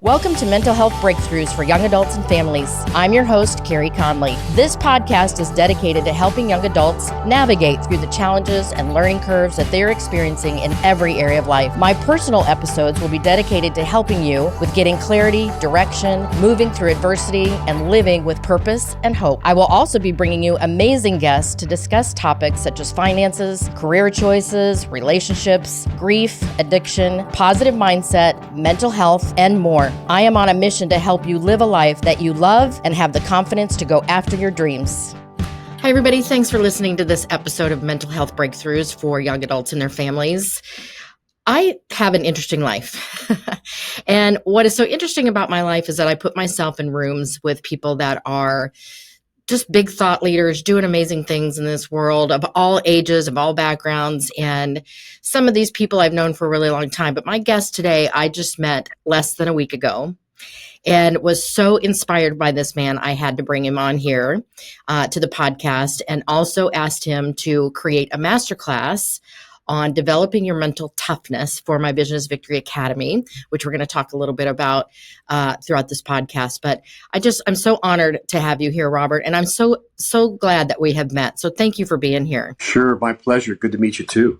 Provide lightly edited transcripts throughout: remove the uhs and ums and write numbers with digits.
Welcome to Mental Health Breakthroughs for Young Adults and Families. I'm your host, Carey Conley. This podcast is dedicated to helping young adults navigate through the challenges and learning curves that they're experiencing in every area of life. My personal episodes will be dedicated to helping you with getting clarity, direction, moving through adversity, and living with purpose and hope. I will also be bringing you amazing guests to discuss topics such as finances, career choices, relationships, grief, addiction, positive mindset, mental health, and more. I am on a mission to help you live a life that you love and have the confidence to go after your dreams. Hi, everybody. Thanks for listening to this episode of Mental Health Breakthroughs for Young Adults and their Families. I have an interesting life. And what is so interesting about my life is that I put myself in rooms with people that are just big thought leaders doing amazing things in this world of all ages, of all backgrounds. And some of these people I've known for a really long time. But my guest today, I just met less than a week ago and was so inspired by this man. I had to bring him on here to the podcast and also asked him to create a masterclass on developing your mental toughness for my Business Victory Academy, which we're going to talk a little bit about throughout this podcast. But I'm so honored to have you here, Robert, and I'm so glad that we have met. So thank you for being here. Sure, my pleasure. Good to meet you too.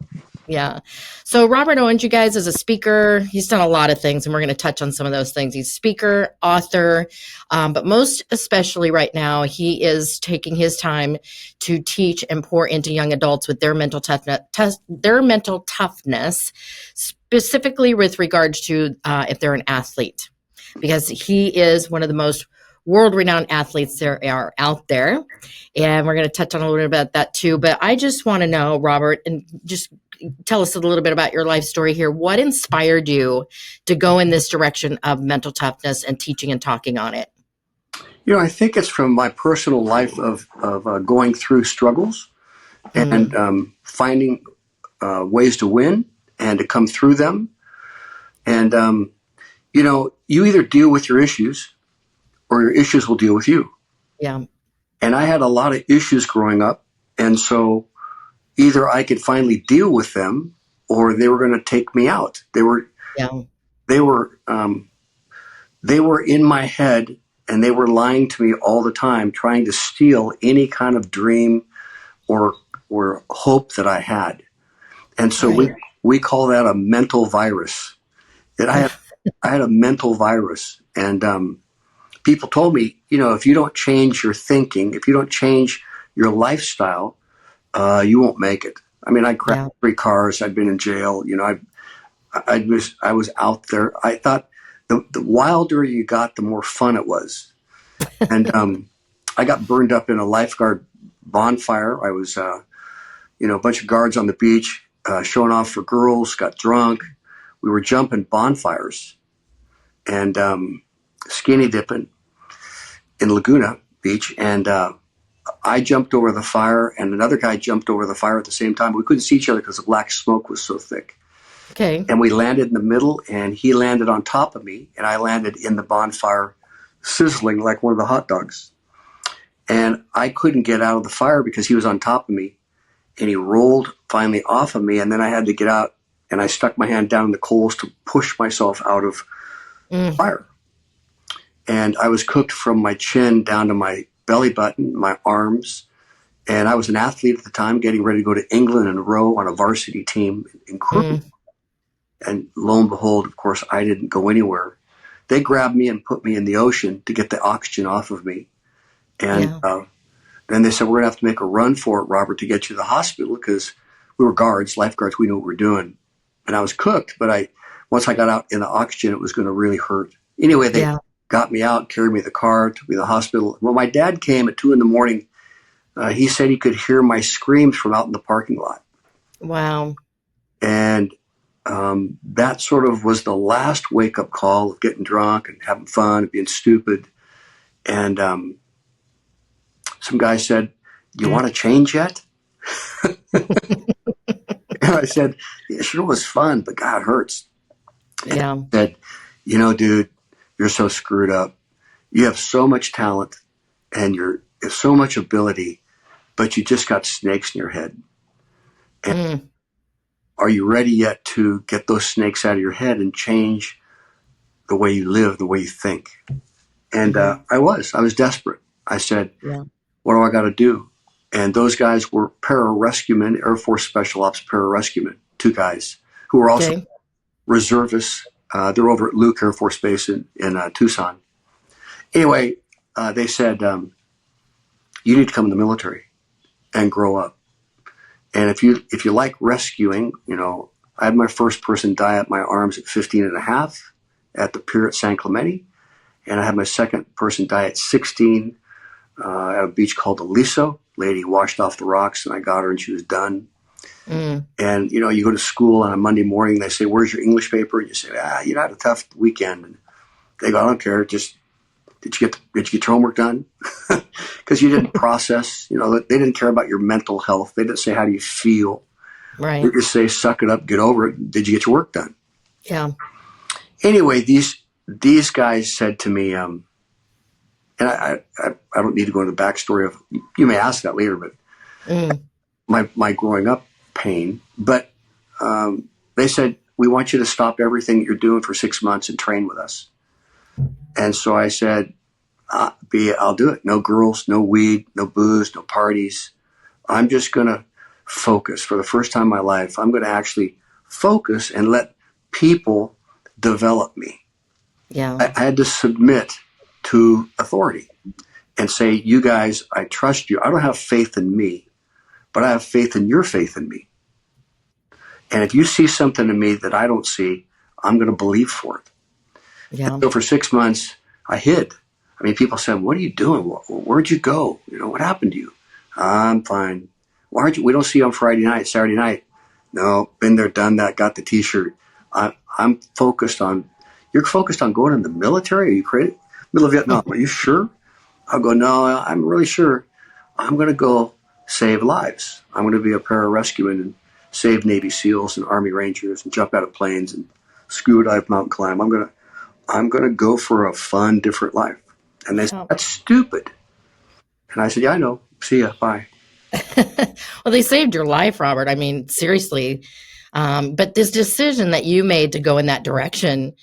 Yeah. So Robert Owens, you guys, is a speaker. He's done a lot of things, and we're going to touch on some of those things. He's a speaker, author, but most especially right now, he is taking his time to teach and pour into young adults with their mental toughness, specifically with regards to if they're an athlete, because he is one of the most world-renowned athletes there are out there. And we're going to touch on a little bit about that too. But I just want to know, Robert, and just tell us a little bit about your life story here. What inspired you to go in this direction of mental toughness and teaching and talking on it? You know, I think it's from my personal life of going through struggles and finding ways to win and to come through them. And, you know, you either deal with your issues or your issues will deal with you. Yeah. And I had a lot of issues growing up. And so either I could finally deal with them or they were going to take me out. They were in my head and they were lying to me all the time, trying to steal any kind of dream or hope that I had. And so we call that a mental virus. I had a mental virus. And people told me, you know, if you don't change your thinking, if you don't change your lifestyle, you won't make it. I mean, I crashed 3 cars. I'd been in jail. You know, I was out there. I thought the wilder you got, the more fun it was. And I got burned up in a lifeguard bonfire. I was, a bunch of guards on the beach showing off for girls, got drunk. We were jumping bonfires and skinny dipping in Laguna Beach. And I jumped over the fire and another guy jumped over the fire at the same time. We couldn't see each other because the black smoke was so thick. Okay. And we landed in the middle and he landed on top of me and I landed in the bonfire sizzling like one of the hot dogs. And I couldn't get out of the fire because he was on top of me and he rolled finally off of me. And then I had to get out and I stuck my hand down in the coals to push myself out of the fire. And I was cooked from my chin down to my belly button, my arms. And I was an athlete at the time, getting ready to go to England and row on a varsity team in Carey. And lo and behold, of course, I didn't go anywhere. They grabbed me and put me in the ocean to get the oxygen off of me. And then they said, we're going to have to make a run for it, Robert, to get you to the hospital because we were guards, lifeguards. We knew what we were doing. And I was cooked, but once I got out in the oxygen, it was going to really hurt. Anyway, they got me out, carried me to the car, took me to the hospital. When my dad came at 2 a.m, he said he could hear my screams from out in the parking lot. Wow. And that sort of was the last wake-up call of getting drunk and having fun and being stupid. And some guy said, you want to change yet? And I said, it sure was fun, but God, it hurts. Yeah. And I said, you know, dude, you're so screwed up. You have so much talent and you have so much ability, but you just got snakes in your head. And are you ready yet to get those snakes out of your head and change the way you live, the way you think. And I was desperate. I said, what do I got to do? And those guys were pararescuemen, Air Force Special Ops Pararescueman, 2 guys who were also reservists. They're over at Luke Air Force Base in Tucson. Anyway, they said, you need to come in the military and grow up. And if you like rescuing, I had my first person die at my arms at 15 and a half at the pier at San Clemente. And I had my second person die at 16 at a beach called Aliso. Lady washed off the rocks, and I got her, and she was done. And, you go to school on a Monday morning, they say, where's your English paper? And you say, you had a tough weekend. And they go, I don't care. Just, did you get your homework done? Because you didn't process, they didn't care about your mental health. They didn't say, how do you feel? Right. They just say, suck it up, get over it. Did you get your work done? Yeah. Anyway, these guys said to me, and I don't need to go into the backstory of, you may ask that later, but my growing up pain, but they said, we want you to stop everything that you're doing for 6 months and train with us. And so I said, I'll do it. No girls, no weed, no booze, no parties. I'm just going to focus. For the first time in my life, I'm going to actually focus and let people develop me. Yeah. I had to submit to authority and say, you guys, I trust you. I don't have faith in me, but I have faith in your faith in me. And if you see something in me that I don't see, I'm going to believe for it. Yeah. And so for 6 months, I hid. I mean, people said, what are you doing? Where'd you go? What happened to you? I'm fine. Why aren't you? We don't see you on Friday night, Saturday night. No, been there, done that, got the T-shirt. I'm focused on, you're focused on going in the military? Are you crazy? Middle of Vietnam, are you sure? I'll go, no, I'm really sure. I'm going to go save lives. I'm going to be a pararescueman and save Navy SEALs and Army Rangers and jump out of planes and scuba dive, mountain climb. I'm going to go for a fun, different life. And they said, that's stupid. And I said, yeah, I know. See ya. Bye. Well, they saved your life, Robert. I mean, seriously. But this decision that you made to go in that direction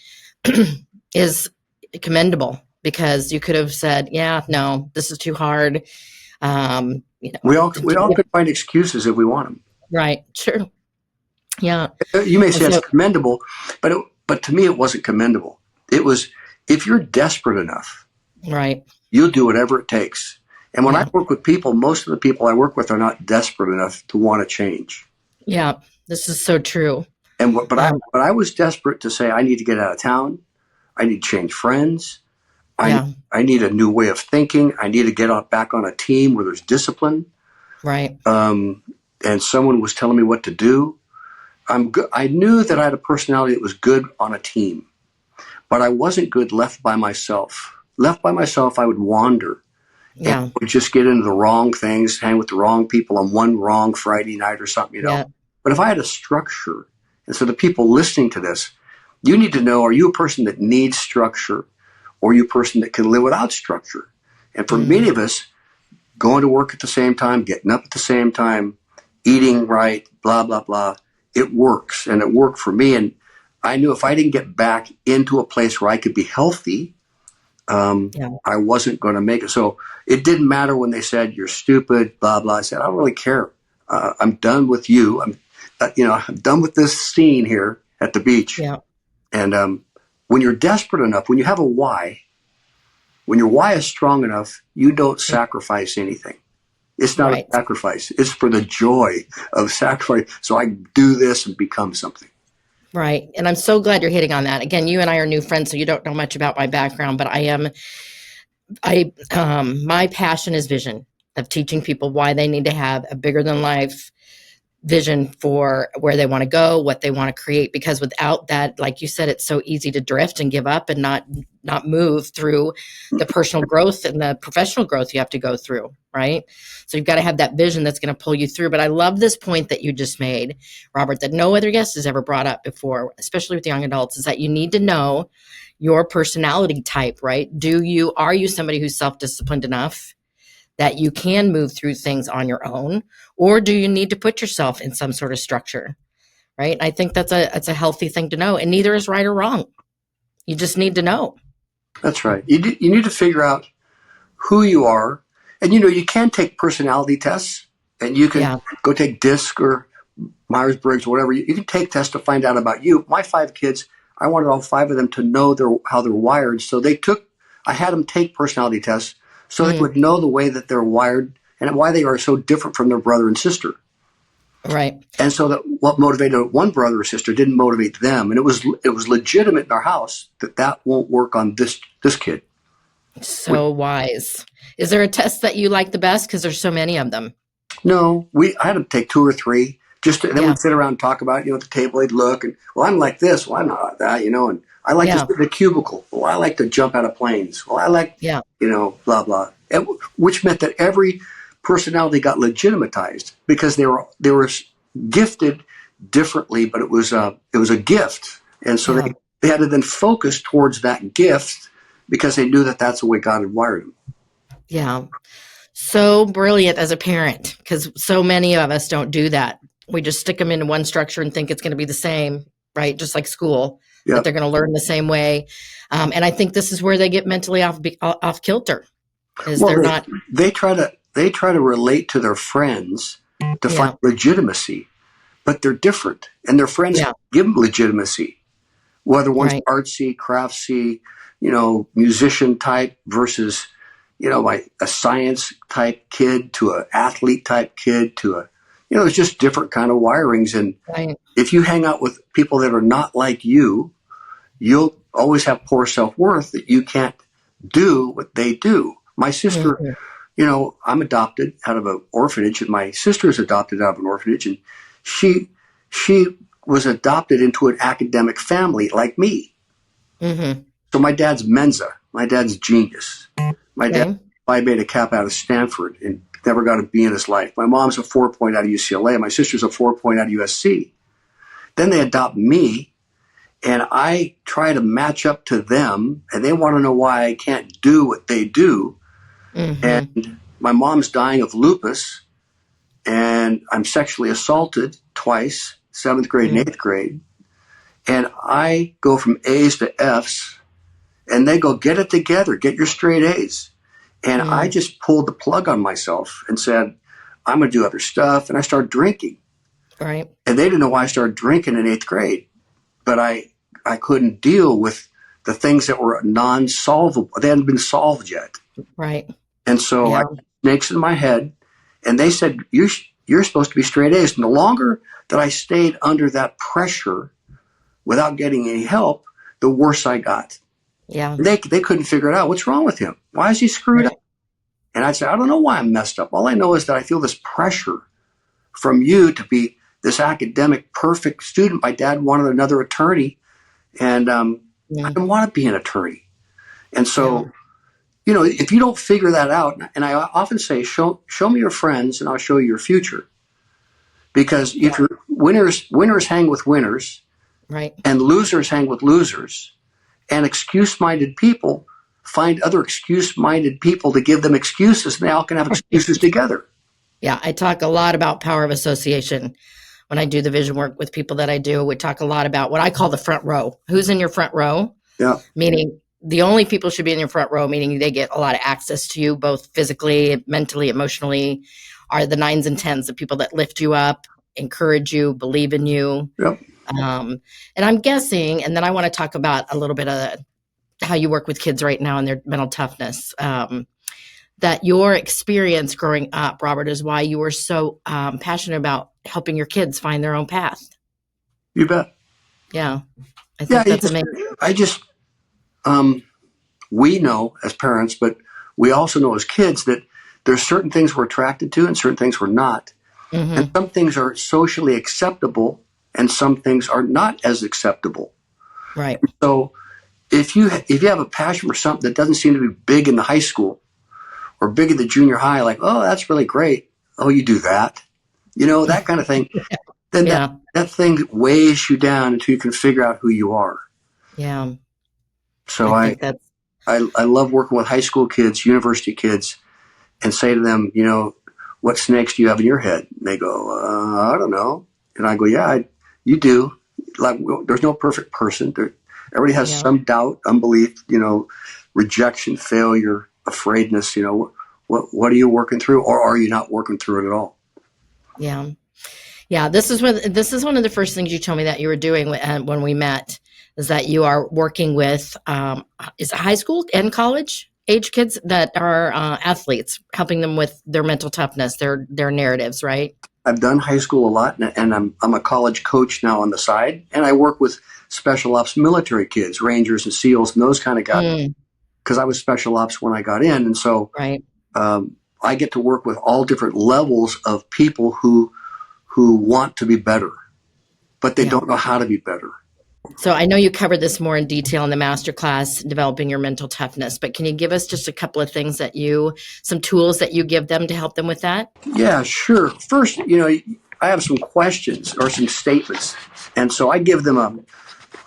is commendable, because you could have said, yeah, no, this is too hard. We all could find excuses if we want them. Right. Sure. Yeah. You may say it's commendable, but to me, it wasn't commendable. It was, if you're desperate enough, right, you'll do whatever it takes. And when I work with people, most of the people I work with are not desperate enough to want to change. Yeah, this is so true. But I was desperate to say, I need to get out of town. I need to change friends. I need a new way of thinking. I need to get back on a team where there's discipline. Right. And someone was telling me what to do. I knew that I had a personality that was good on a team, but I wasn't good left by myself. Left by myself, I would wander. Yeah. And would just get into the wrong things, hang with the wrong people on one wrong Friday night or something, Yeah. But if I had a structure, and so the people listening to this, you need to know, are you a person that needs structure, or are you a person that can live without structure? And for many of us, going to work at the same time, getting up at the same time, eating right, blah, blah, blah, it works. And it worked for me. And I knew if I didn't get back into a place where I could be healthy, I wasn't going to make it. So it didn't matter when they said, you're stupid, blah, blah. I said, I don't really care. I'm done with you. I'm done with this scene here at the beach. Yeah. And when you're desperate enough, when you have a why, when your why is strong enough, you don't sacrifice anything. It's not a sacrifice. It's for the joy of sacrifice. So I do this and become something. Right. And I'm so glad you're hitting on that. Again, you and I are new friends, so you don't know much about my background, but my passion is vision, of teaching people why they need to have a bigger than life vision for where they want to go, what they want to create, because without that, like you said, it's so easy to drift and give up and not move through the personal growth and the professional growth you have to go through, right? So you've got to have that vision that's going to pull you through. But I love this point that you just made, Robert, that no other guest has ever brought up before, especially with young adults, is that you need to know your personality type, right? Are you somebody who's self-disciplined enough that you can move through things on your own, or do you need to put yourself in some sort of structure, right? I think that's a healthy thing to know, and neither is right or wrong. You just need to know. That's right. You need to figure out who you are. And, you can take personality tests, and you can go take DISC or Myers-Briggs or whatever. You can take tests to find out about you. My 5 kids, I wanted all 5 of them to know how they're wired. So I had them take personality tests so they would know the way that they're wired and why they are so different from their brother and sister. Right. And so that what motivated one brother or sister didn't motivate them. And it was legitimate in our house that won't work on this kid. So wise. Is there a test that you like the best? Because there's so many of them. No, I had to take 2 or 3. Then we'd sit around and talk about it, at the table. They'd look and, well, I'm like this. Well, I'm not like that, and I like to sit in the cubicle. Well, I like to jump out of planes. Well, I like, blah, blah. Which meant that every personality got legitimatized because they were gifted differently, but it was a gift. And so they had to then focus towards that gift because they knew that that's the way God had wired them. Yeah. So brilliant as a parent, because so many of us don't do that. We just stick them into one structure and think it's going to be the same, right? Just like school, that they're going to learn the same way. And I think this is where they get mentally off kilter. They try to relate to their friends to find legitimacy, but they're different, and their friends give them legitimacy. Whether one's artsy, craftsy, musician type versus, like a science type kid to an athlete type kid to a, it's just different kind of wirings. And if you hang out with people that are not like you, you'll always have poor self-worth that you can't do what they do. My sister, I'm adopted out of an orphanage, and my sister is adopted out of an orphanage, and she was adopted into an academic family like me. Mm-hmm. So my dad's Mensa. My dad's genius. My dad Phi Beta Kappa out of Stanford and never got a B in his life. My mom's a 4.0 out of UCLA. My sister's a 4.0 out of USC. Then they adopt me, and I try to match up to them, and they want to know why I can't do what they do. Mm-hmm. And my mom's dying of lupus, and I'm sexually assaulted twice, 7th grade and 8th grade. And I go from A's to F's, and they go, get it together, get your straight A's. And I just pulled the plug on myself and said, I'm going to do other stuff. And I started drinking. Right. And they didn't know why I started drinking in 8th grade. But I couldn't deal with the things that were non-solvable. They hadn't been solved yet. Right. And so I had snakes in my head. And they said, you're supposed to be straight A's. And the longer that I stayed under that pressure without getting any help, the worse I got. Yeah. They couldn't figure it out. What's wrong with him? Why is he screwed up? And I'd say, I don't know why I'm messed up. All I know is that I feel this pressure from you to be this academic, perfect student. My dad wanted another attorney, and I didn't want to be an attorney. And so, if you don't figure that out, and I often say, show me your friends, and I'll show you your future. Because if you're winners hang with winners, right, and losers hang with losers. And excuse-minded people find other excuse-minded people to give them excuses, and they all can have excuses together. Yeah, I talk a lot about power of association. When I do the vision work with people that I do, we talk a lot about what I call the front row. Who's in your front row? Yeah. Meaning the only people should be in your front row, meaning they get a lot of access to you, both physically, mentally, emotionally, are the 9s and 10s, the people that lift you up, encourage you, believe in you. Yep. And I'm guessing, and then I want to talk about a little bit of how you work with kids right now and their mental toughness, that your experience growing up, Robert, is why you were so passionate about helping your kids find their own path. You bet. Yeah. I think that's amazing. We know as parents, but we also know as kids that there's certain things we're attracted to and certain things we're not. Mm-hmm. And some things are socially acceptable and some things are not as acceptable. Right. So if you have a passion for something that doesn't seem to be big in the high school or big in the junior high, like, oh, that's really great. Oh, you do that. That kind of thing. Then that thing weighs you down until you can figure out who you are. Yeah. So I love working with high school kids, university kids, and say to them, what snakes do you have in your head? And they go, I don't know. And I go, yeah, you do. Like, there's no perfect person. Everybody has some doubt, unbelief, rejection, failure, afraidness. What are you working through, or are you not working through it at all? Yeah. Yeah. This is one of the first things you told me that you were doing when we met, is that you are working with, is it high school and college age kids that are athletes, helping them with their mental toughness, their narratives, right? I've done high school a lot, and I'm a college coach now on the side, and I work with special ops military kids, Rangers and SEALs, and those kind of guys, because I was special ops when I got in, and so right. I get to work with all different levels of people who want to be better, but they don't know how to be better. So I know you covered this more in detail in the masterclass, developing your mental toughness, but can you give us just a couple of things some tools that you give them to help them with that? Yeah, sure. First, I have some questions or some statements, and so I give them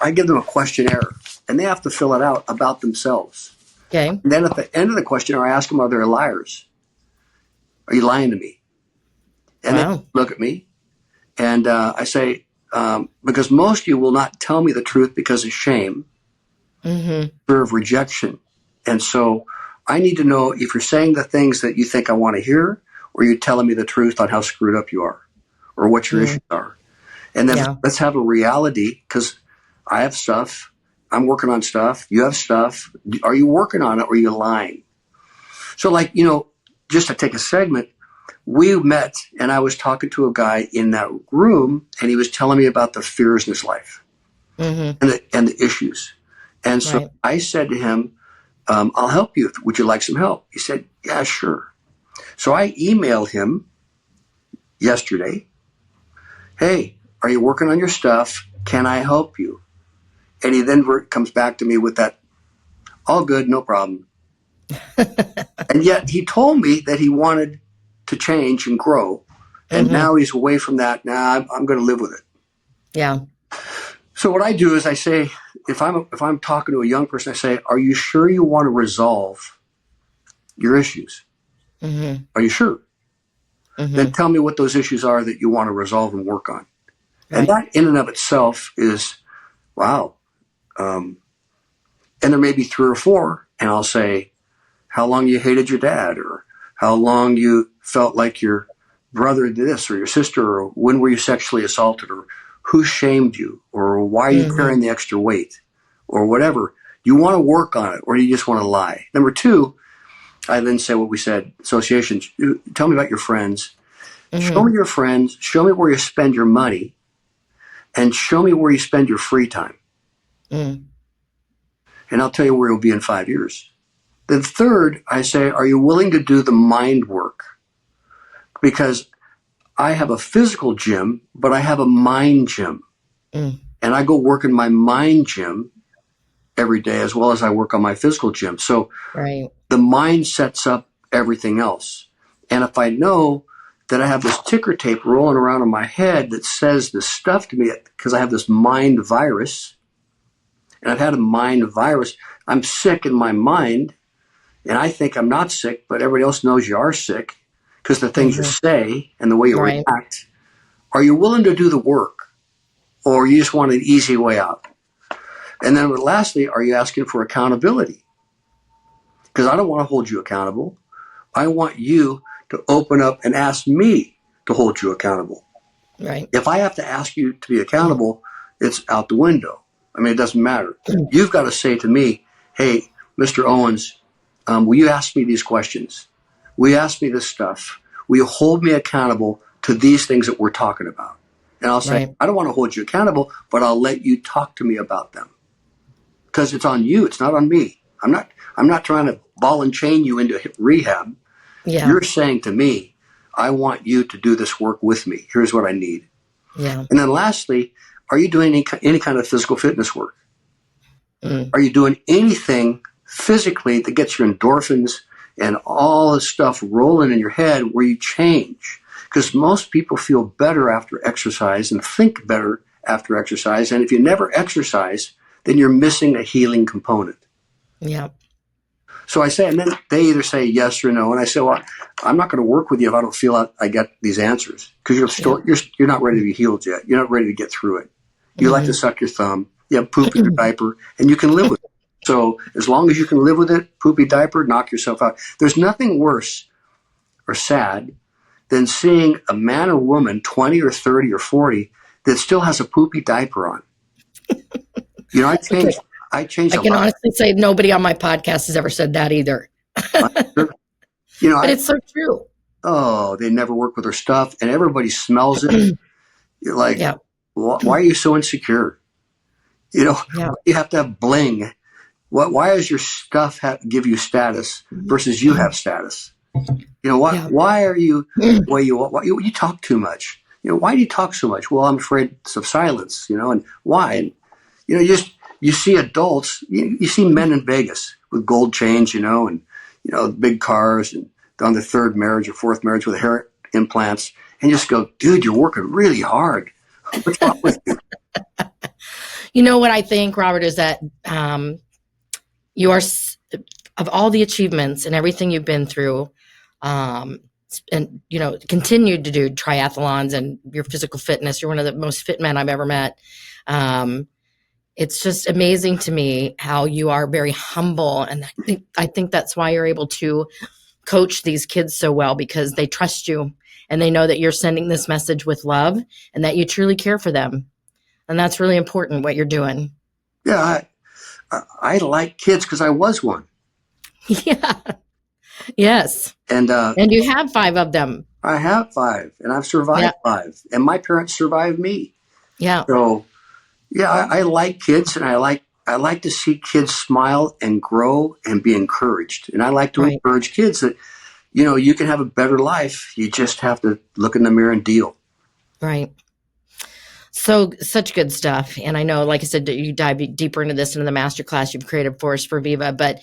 a questionnaire, and they have to fill it out about themselves. Okay. And then at the end of the questionnaire, I ask them, are they liars? Are you lying to me? And they look at me, and I say, because most of you will not tell me the truth because of shame, fear of rejection. And so I need to know if you're saying the things that you think I want to hear, or you're telling me the truth on how screwed up you are, or what your issues are. And then let's have a reality, because I have stuff. I'm working on stuff. You have stuff. Are you working on it, or are you lying? So just to take a segment, we met, and I was talking to a guy in that room, and he was telling me about the fears in his life and the issues. And so I said to him, I'll help you. Would you like some help? He said, yeah, sure. So I emailed him yesterday, hey, are you working on your stuff? Can I help you? And he then comes back to me with that, all good, no problem. And yet he told me that he wanted to change and grow. And now he's away from that. Now I'm going to live with it. Yeah. So what I do is I say, if I'm talking to a young person, I say, are you sure you want to resolve your issues? Are you sure? Then tell me what those issues are that you want to resolve and work on. Right. And that in and of itself is, wow. And there may be 3 or 4, and I'll say, how long you hated your dad, or how long you felt like your brother did this, or your sister, or when were you sexually assaulted, or who shamed you, or why are you carrying the extra weight, or whatever. You want to work on it, or you just want to lie. Number 2, I then say what we said, associations. Tell me about your friends. Show me your friends. Show me where you spend your money, and show me where you spend your free time. And I'll tell you where you'll be in 5 years. Then 3rd, I say, are you willing to do the mind work? Because I have a physical gym, but I have a mind gym. And I go work in my mind gym every day as well as I work on my physical gym. So the mind sets up everything else. And if I know that I have this ticker tape rolling around in my head that says this stuff to me, because I have this mind virus, and I've had a mind virus, I'm sick in my mind, and I think I'm not sick, but everybody else knows you are sick because the things you say and the way you react. Are you willing to do the work, or you just want an easy way out? And then lastly, are you asking for accountability? Because I don't want to hold you accountable. I want you to open up and ask me to hold you accountable. Right. If I have to ask you to be accountable, it's out the window. I mean, it doesn't matter. You've got to say to me, hey, Mr. Owens, will you ask me these questions? Will you ask me this stuff? Will you hold me accountable to these things that we're talking about? And I'll say, I don't want to hold you accountable, but I'll let you talk to me about them. Because it's on you. It's not on me. I'm not trying to ball and chain you into rehab. Yeah. You're saying to me, I want you to do this work with me. Here's what I need. Yeah. And then lastly, are you doing any kind of physical fitness work? Are you doing anything physically that gets your endorphins and all this stuff rolling in your head where you change? Because most people feel better after exercise and think better after exercise. And if you never exercise, then you're missing a healing component. Yeah. So I say, and then they either say yes or no. And I say, well, I'm not going to work with you if I don't feel I get these answers, because you're not ready to be healed yet. You're not ready to get through it. You like to suck your thumb. You have poop in your diaper, and you can live with it. So as long as you can live with it, poopy diaper, knock yourself out. There's nothing worse or sad than seeing a man or woman, 20 or 30 or 40, that still has a poopy diaper on. You know, I changed I a can lot. honestly say nobody on my podcast has ever said that either. You know, But it's so true. oh, they never work with their stuff, and everybody smells it. You're like, Yeah. why are you so insecure? You know, Yeah. you have to have bling. Why does your stuff give you status versus you have status? You know, why are you the way you are? You talk too much. You know, why do you talk so much? Well, I'm afraid of silence, you know, and why? And, you know, you see adults, you see men in Vegas with gold chains, you know, and, you know, big cars and on their third marriage or fourth marriage with hair implants, and you just go, dude, you're working really hard. What's wrong with you? You know what I think, Robert, is that you are, of all the achievements and everything you've been through, and, you know, continued to do triathlons and your physical fitness, you're one of the most fit men I've ever met. It's just amazing to me how you are very humble. And I think that's why you're able to coach these kids so well, because they trust you and they know that you're sending this message with love and that you truly care for them. And that's really important, what you're doing. Yeah, I like kids because I was one. Yeah. Yes. And you have 5 of them. I have 5, and I've survived 5, and my parents survived me. Yeah. So, yeah, I like kids, and I like to see kids smile and grow and be encouraged. And I like to encourage kids that, you know, you can have a better life. You just have to look in the mirror and deal. Right. So such good stuff. And I know, like I said, you dive deeper into this in the masterclass you've created for us for Viva. But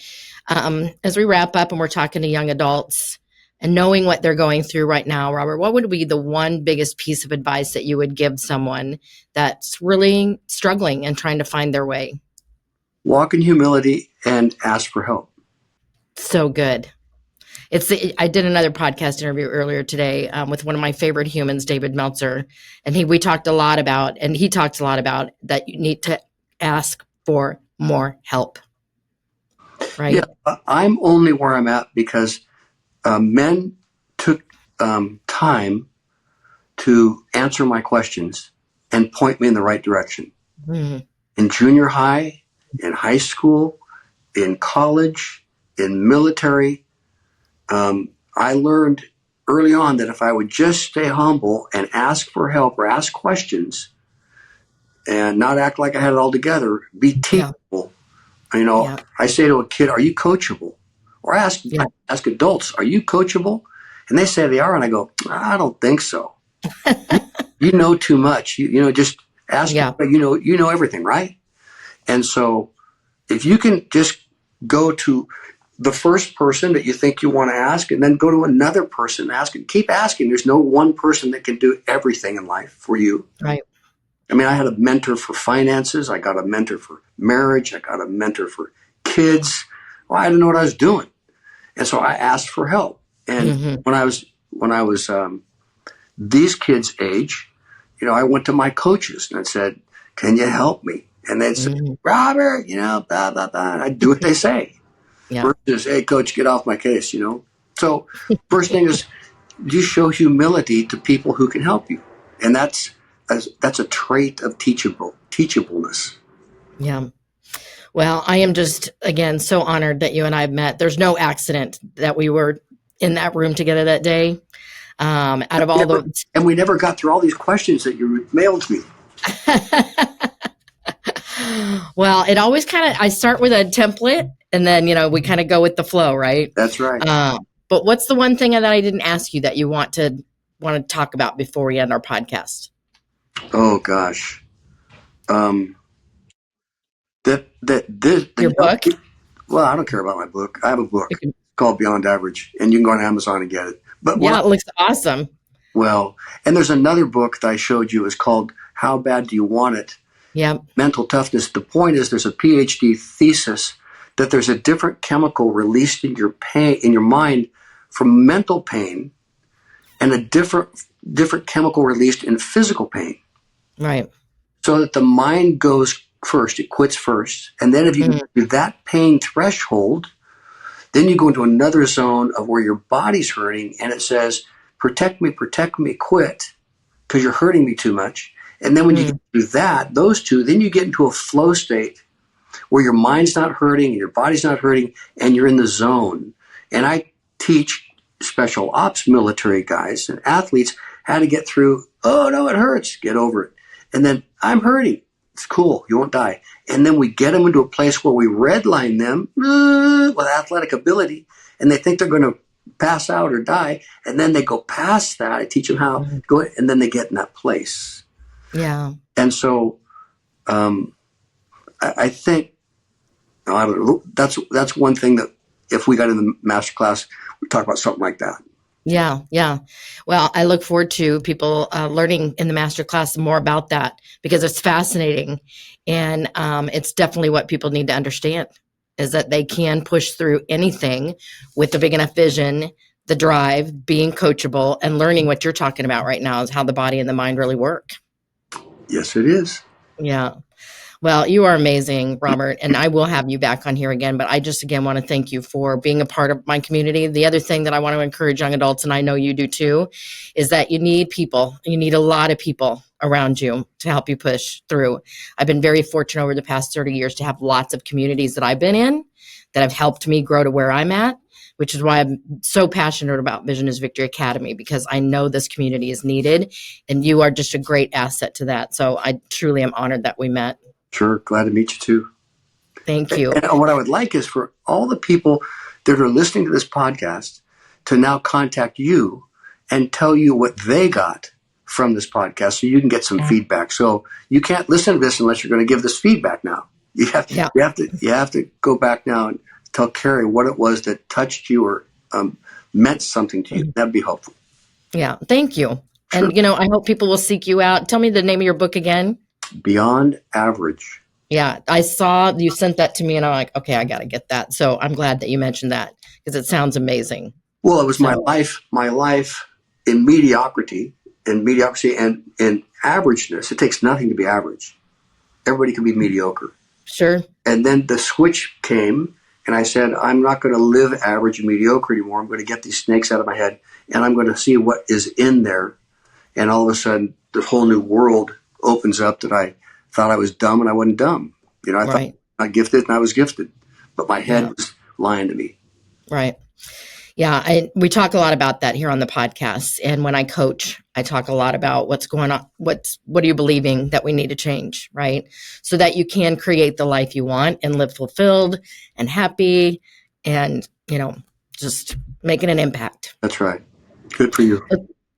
as we wrap up and we're talking to young adults and knowing what they're going through right now, Robert, what would be the one biggest piece of advice that you would give someone that's really struggling and trying to find their way? Walk in humility and ask for help. So good. I did another podcast interview earlier today with one of my favorite humans, David Meltzer, and he talks a lot about that you need to ask for more help. Right? Yeah, I'm only where I'm at because men took time to answer my questions and point me in the right direction. Mm-hmm. In junior high, in high school, in college, in military, I learned early on that if I would just stay humble and ask for help or ask questions and not act like I had it all together, be teachable. You know, I say to a kid, are you coachable? Or I ask adults, are you coachable? And they say they are. And I go, I don't think so. You know too much. You know, just ask, you know everything, right? And so if you can just go to the first person that you think you want to ask and then go to another person, ask and keep asking. There's no one person that can do everything in life for you. Right. I mean, I had a mentor for finances. I got a mentor for marriage. I got a mentor for kids. Well, I didn't know what I was doing. And so I asked for help. And when I was these kids' age, you know, I went to my coaches and I said, can you help me? And they'd say, Robert, you know, blah, blah, blah. And I'd do what they say. Versus, hey, coach, get off my case, you know. So first thing is you show humility to people who can help you. And that's a trait of teachableness. Yeah. Well, I am just, again, so honored that you and I have met. There's no accident that we were in that room together that day. And we never got through all these questions that you mailed me. Well, it always I start with a template and then, you know, we kind of go with the flow, right? That's right. But what's the one thing that I didn't ask you that you want to talk about before we end our podcast? Oh gosh. Your book? Well, I don't care about my book. I have a book called Beyond Average, and you can go on Amazon and get it. But it looks awesome. Well, and there's another book that I showed you. It's called How Bad Do You Want It? Yeah. Mental Toughness. The point is there's a PhD thesis that there's a different chemical released in your mind from mental pain and a different chemical released in physical pain. Right. So that the mind goes first. It quits first. And then if you get to that pain threshold, then you go into another zone of where your body's hurting and it says, protect me, quit, because you're hurting me too much. And then when you get through that, those two, then you get into a flow state where your mind's not hurting, your body's not hurting, and you're in the zone. And I teach special ops military guys and athletes how to get through, oh no, it hurts, get over it. And then I'm hurting. It's cool, you won't die. And then we get them into a place where we redline them with athletic ability, and they think they're going to pass out or die. And then they go past that. I teach them how to go, and then they get in that place. Yeah. And so I think, I don't know, that's one thing that if we got in the master class, we talk about something like that. Yeah. Yeah. Well, I look forward to people learning in the master class more about that because it's fascinating. And it's definitely what people need to understand is that they can push through anything with a big enough vision, the drive, being coachable, and learning what you're talking about right now is how the body and the mind really work. Yes, it is. Yeah. Well, you are amazing, Robert, and I will have you back on here again. But I just, again, want to thank you for being a part of my community. The other thing that I want to encourage young adults, and I know you do too, is that you need people. You need a lot of people around you to help you push through. I've been very fortunate over the past 30 years to have lots of communities that I've been in that have helped me grow to where I'm at, which is why I'm so passionate about Vision is Victory Academy, because I know this community is needed, and you are just a great asset to that. So I truly am honored that we met. Sure. Glad to meet you too. Thank you. And what I would like is for all the people that are listening to this podcast to now contact you and tell you what they got from this podcast so you can get some feedback. So you can't listen to this unless you're going to give this feedback now. You have to go back now and tell Carey what it was that touched you or meant something to you. That'd be helpful. Yeah. Thank you. Sure. And, I hope people will seek you out. Tell me the name of your book again. Beyond Average. Yeah, I saw you sent that to me and I'm like, okay, I got to get that. So I'm glad that you mentioned that because it sounds amazing. Well, it was my life in mediocrity and in averageness. It takes nothing to be average. Everybody can be mediocre. Sure. And then the switch came and I said, I'm not going to live average and mediocre anymore. I'm going to get these snakes out of my head and I'm going to see what is in there. And all of a sudden, the whole new world opens up that I thought I was dumb and I wasn't dumb. I thought I was gifted and I was gifted, but my head was lying to me. Right. Yeah. We talk a lot about that here on the podcast. And when I coach, I talk a lot about what's going on. What are you believing that we need to change? Right. So that you can create the life you want and live fulfilled and happy and, just making an impact. That's right. Good for you.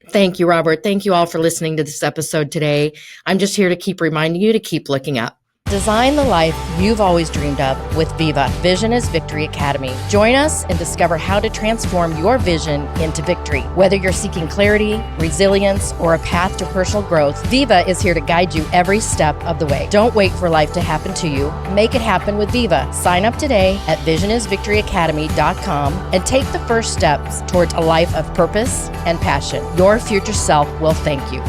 Thank you, Robert. Thank you all for listening to this episode today. I'm just here to keep reminding you to keep looking up. Design the life you've always dreamed of with Viva, Vision is Victory Academy. Join us and discover how to transform your vision into victory. Whether you're seeking clarity, resilience, or a path to personal growth, Viva is here to guide you every step of the way. Don't wait for life to happen to you. Make it happen with Viva. Sign up today at visionisvictoryacademy.com and take the first steps towards a life of purpose and passion. Your future self will thank you.